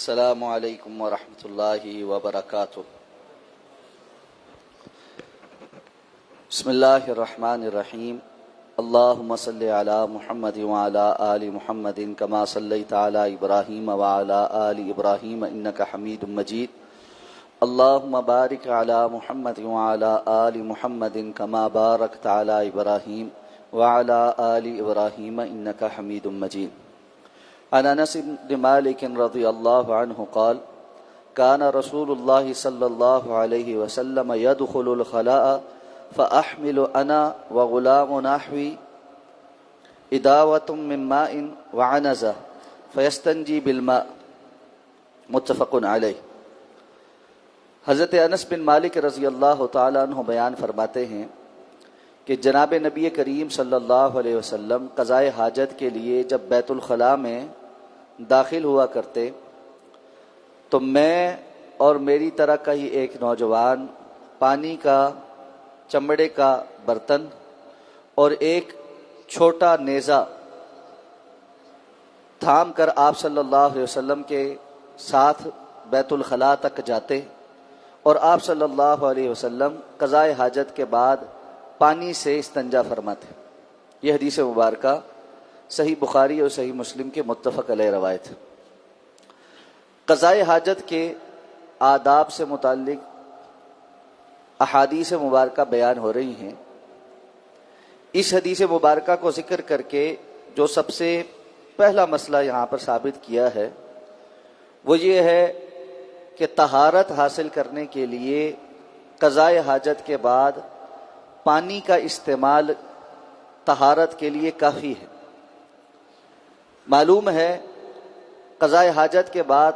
السلام علیکم ورحمۃ اللہ وبرکاتہ۔ بسم اللہ الرحمن الرحیم۔ اللہم صلی علی محمد وعلی آل محمد کما صلیت علی ابراہیم وعلی آل ابراہیم انک حمید مجید۔ اللہم بارک علی محمد وعلی آل محمد کما بارکت علی ابراہیم وعلی آل ابراہیم انک حمید مجید۔ عن انس بن مالک رضی اللہ عنہ قال كان رسول اللہ صلی اللہ علیہ وسلم يدخل الخلاء فأحمل انا وغلام نحوی اداوة من ماء وعنزة فيستنجي بالماء، متفق علیہ۔ حضرت انس بن مالک رضی اللہ تعالی عنہ بیان فرماتے ہیں کہ جناب نبی کریم صلی اللہ علیہ وسلم قضائے حاجت کے لیے جب بیت الخلاء میں داخل ہوا کرتے تو میں اور میری طرح کا ہی ایک نوجوان پانی کا چمڑے کا برتن اور ایک چھوٹا نیزہ تھام کر آپ صلی اللہ علیہ وسلم کے ساتھ بیت الخلاء تک جاتے اور آپ صلی اللہ علیہ وسلم قضائے حاجت کے بعد پانی سے استنجا فرماتے۔ یہ حدیث مبارکہ صحیح بخاری اور صحیح مسلم کے متفق علیہ روایت ہے۔ قضائے حاجت کے آداب سے متعلق احادیث مبارکہ بیان ہو رہی ہیں۔ اس حدیث مبارکہ کو ذکر کر کے جو سب سے پہلا مسئلہ یہاں پر ثابت کیا ہے وہ یہ ہے کہ طہارت حاصل کرنے کے لیے قضائے حاجت کے بعد پانی کا استعمال طہارت کے لیے کافی ہے۔ معلوم ہے قضائے حاجت کے بعد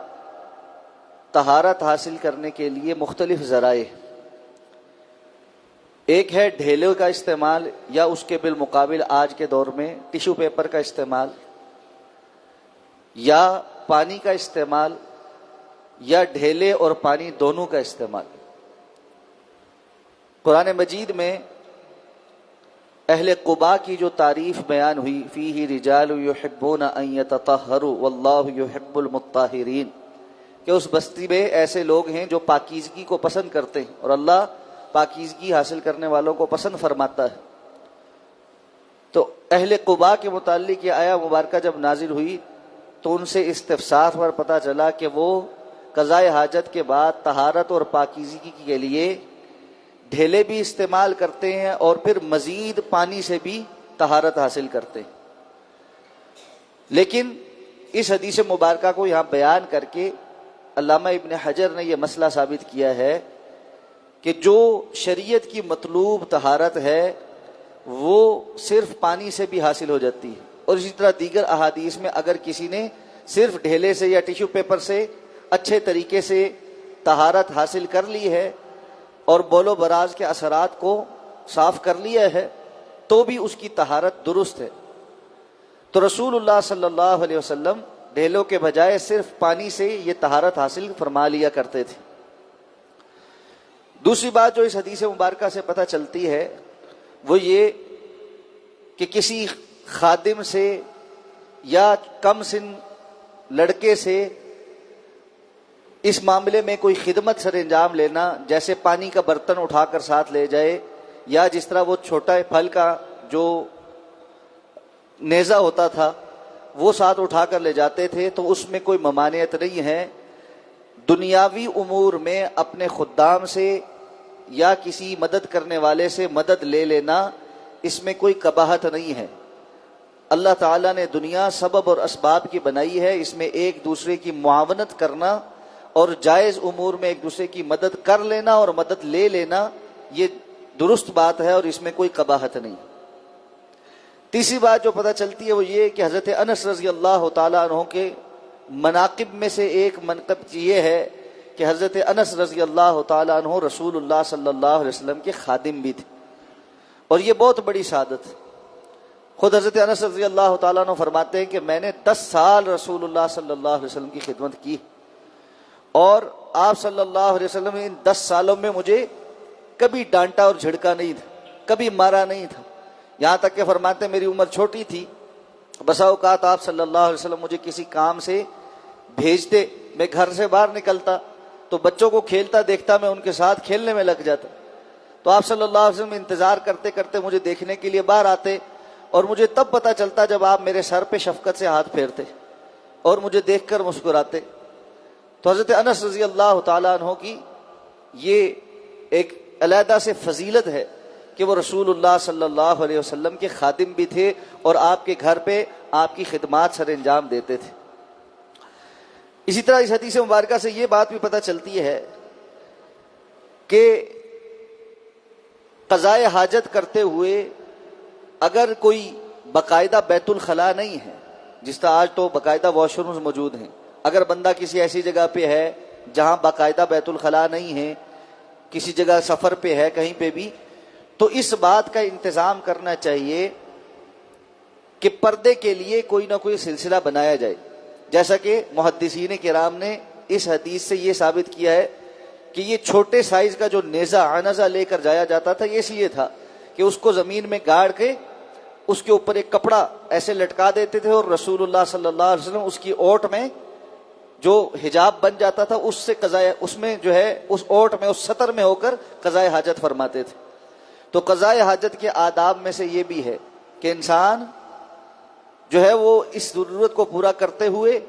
طہارت حاصل کرنے کے لیے مختلف ذرائع، ایک ہے ڈھیلے کا استعمال یا اس کے بالمقابل آج کے دور میں ٹیشو پیپر کا استعمال، یا پانی کا استعمال، یا ڈھیلے اور پانی دونوں کا استعمال۔ قرآن مجید میں اہل قباء کی جو تعریف بیان ہوئی، فیہ رجال یحبون ان یتطہروا واللہ یحب المطہرین، کہ اس بستی میں ایسے لوگ ہیں جو پاکیزگی کو پسند کرتے ہیں اور اللہ پاکیزگی حاصل کرنے والوں کو پسند فرماتا ہے۔ تو اہل قباء کے متعلق یہ آیہ مبارکہ جب نازل ہوئی تو ان سے استفسار پر پتہ چلا کہ وہ قضائے حاجت کے بعد طہارت اور پاکیزگی کے لیے ڈھیلے بھی استعمال کرتے ہیں اور پھر مزید پانی سے بھی طہارت حاصل کرتے ہیں۔ لیکن اس حدیث مبارکہ کو یہاں بیان کر کے علامہ ابن حجر نے یہ مسئلہ ثابت کیا ہے کہ جو شریعت کی مطلوب طہارت ہے وہ صرف پانی سے بھی حاصل ہو جاتی ہے، اور اسی طرح دیگر احادیث میں اگر کسی نے صرف ڈھیلے سے یا ٹیشو پیپر سے اچھے طریقے سے طہارت حاصل کر لی ہے اور بول و براز کے اثرات کو صاف کر لیا ہے تو بھی اس کی طہارت درست ہے۔ تو رسول اللہ صلی اللہ علیہ وسلم ڈھیلوں کے بجائے صرف پانی سے یہ طہارت حاصل فرما لیا کرتے تھے۔ دوسری بات جو اس حدیث مبارکہ سے پتہ چلتی ہے وہ یہ کہ کسی خادم سے یا کم سن لڑکے سے اس معاملے میں کوئی خدمت سر انجام لینا، جیسے پانی کا برتن اٹھا کر ساتھ لے جائے، یا جس طرح وہ چھوٹا پھل کا جو نیزہ ہوتا تھا وہ ساتھ اٹھا کر لے جاتے تھے، تو اس میں کوئی ممانعت نہیں ہے۔ دنیاوی امور میں اپنے خدام سے یا کسی مدد کرنے والے سے مدد لے لینا، اس میں کوئی قباحت نہیں ہے۔ اللہ تعالیٰ نے دنیا سبب اور اسباب کی بنائی ہے، اس میں ایک دوسرے کی معاونت کرنا اور جائز امور میں ایک دوسرے کی مدد کر لینا اور مدد لے لینا یہ درست بات ہے اور اس میں کوئی قباحت نہیں۔ تیسری بات جو پتہ چلتی ہے وہ یہ کہ حضرت انس رضی اللہ تعالیٰ عنہ کے مناقب میں سے ایک منقب یہ ہے کہ حضرت انس رضی اللہ تعالیٰ عنہ رسول اللہ صلی اللہ علیہ وسلم کے خادم بھی تھے، اور یہ بہت بڑی سعادت۔ خود حضرت انس رضی اللہ تعالیٰ عنہ فرماتے ہیں کہ میں نے 10 سال رسول اللہ صلی اللہ علیہ وسلم کی خدمت کی، اور آپ صلی اللہ علیہ وسلم نے ان 10 سالوں میں مجھے کبھی ڈانٹا اور جھڑکا نہیں تھا، کبھی مارا نہیں تھا۔ یہاں تک کہ فرماتے ہیں میری عمر چھوٹی تھی، بسا اوقات آپ صلی اللہ علیہ وسلم مجھے کسی کام سے بھیجتے میں گھر سے باہر نکلتا تو بچوں کو کھیلتا دیکھتا، میں ان کے ساتھ کھیلنے میں لگ جاتا. تو آپ صلی اللہ علیہ وسلم انتظار کرتے کرتے مجھے دیکھنے کے لیے باہر آتے، اور مجھے تب پتہ چلتا جب آپ میرے سر پہ شفقت سے ہاتھ پھیرتے اور مجھے دیکھ کر مسکراتے. تو حضرت انس رضی اللہ تعالیٰ عنہ کی یہ ایک علیحدہ سے فضیلت ہے کہ وہ رسول اللہ صلی اللہ علیہ وسلم کے خادم بھی تھے اور آپ کے گھر پہ آپ کی خدمات سر انجام دیتے تھے. اسی طرح اس حدیث مبارکہ سے یہ بات بھی پتہ چلتی ہے کہ قضائے حاجت کرتے ہوئے اگر کوئی باقاعدہ بیت الخلاء نہیں ہے، جس طرح آج تو باقاعدہ واش رومز موجود ہیں، اگر بندہ کسی ایسی جگہ پہ ہے جہاں باقاعدہ بیت الخلاء نہیں ہے، کسی جگہ سفر پہ ہے کہیں پہ بھی، تو اس بات کا انتظام کرنا چاہیے کہ پردے کے لیے کوئی نہ کوئی سلسلہ بنایا جائے. جیسا کہ محدثین کرام نے اس حدیث سے یہ ثابت کیا ہے کہ یہ چھوٹے سائز کا جو نیزہ عنزہ لے کر جایا جاتا تھا، یہ اس لیے تھا کہ اس کو زمین میں گاڑ کے اس کے اوپر ایک کپڑا ایسے لٹکا دیتے تھے، اور رسول اللہ صلی اللہ علیہ وسلم اس کی اوٹ میں جو حجاب بن جاتا تھا اس سے قضائے، اس میں جو ہے اس اوٹ میں، اس سطر میں ہو کر قضائے حاجت فرماتے تھے. تو قضائے حاجت کے آداب میں سے یہ بھی ہے کہ انسان جو ہے وہ اس ضرورت کو پورا کرتے ہوئے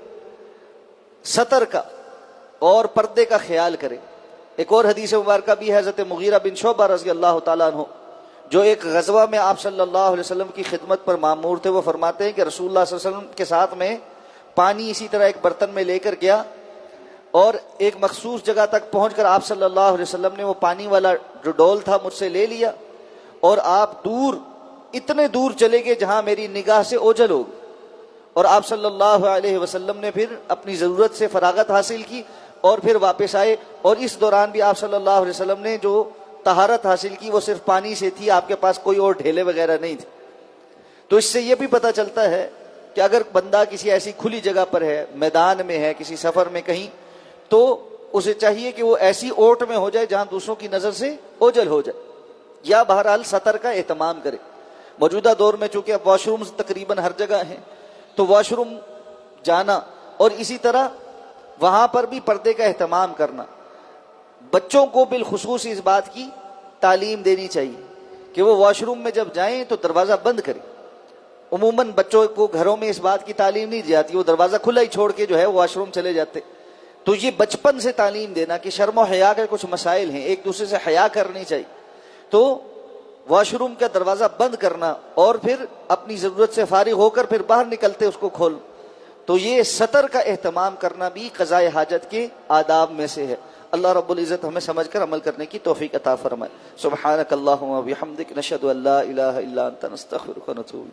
سطر کا اور پردے کا خیال کرے. ایک اور حدیث مبارکہ بھی ہے حضرت مغیرہ بن شعبہ رضی اللہ تعالیٰ عنہ، جو ایک غزوہ میں آپ صلی اللہ علیہ وسلم کی خدمت پر مامور تھے. وہ فرماتے ہیں کہ رسول اللہ صلی اللہ علیہ وسلم کے ساتھ میں پانی اسی طرح ایک برتن میں لے کر گیا، اور ایک مخصوص جگہ تک پہنچ کر آپ صلی اللہ علیہ وسلم نے وہ پانی والا جو ڈول تھا مجھ سے لے لیا، اور آپ دور، اتنے دور چلے گئے جہاں میری نگاہ سے اوجھل ہو گئی، اور آپ صلی اللہ علیہ وسلم نے پھر اپنی ضرورت سے فراغت حاصل کی اور پھر واپس آئے. اور اس دوران بھی آپ صلی اللہ علیہ وسلم نے جو طہارت حاصل کی وہ صرف پانی سے تھی، آپ کے پاس کوئی اور ڈھیلے وغیرہ نہیں تھے. تو اس سے یہ بھی پتہ چلتا ہے کہ اگر بندہ کسی ایسی کھلی جگہ پر ہے، میدان میں ہے، کسی سفر میں کہیں، تو اسے چاہیے کہ وہ ایسی اوٹ میں ہو جائے جہاں دوسروں کی نظر سے اوجھل ہو جائے، یا بہرحال سطر کا اہتمام کرے. موجودہ دور میں چونکہ اب واش رومز تقریباً ہر جگہ ہیں، تو واش روم جانا اور اسی طرح وہاں پر بھی پردے کا اہتمام کرنا. بچوں کو بالخصوص اس بات کی تعلیم دینی چاہیے کہ وہ واش روم میں جب جائیں تو دروازہ بند کریں. عموماً بچوں کو گھروں میں اس بات کی تعلیم نہیں دی جاتی، وہ دروازہ کھلا ہی چھوڑ کے جو ہے واش روم چلے جاتے. تو یہ بچپن سے تعلیم دینا کہ شرم و حیا کے کچھ مسائل ہیں، ایک دوسرے سے حیا کرنی چاہیے. تو واش روم کا دروازہ بند کرنا اور پھر اپنی ضرورت سے فارغ ہو کر پھر باہر نکلتے اس کو کھول. تو یہ سطر کا اہتمام کرنا بھی قضائے حاجت کے آداب میں سے ہے. اللہ رب العزت ہمیں سمجھ کر عمل کرنے کی توفیق عطا فرمائے. سبحانک اللہم و بحمدک، نشہد ان لا الہ الا انت، نستغفرک و نتوب.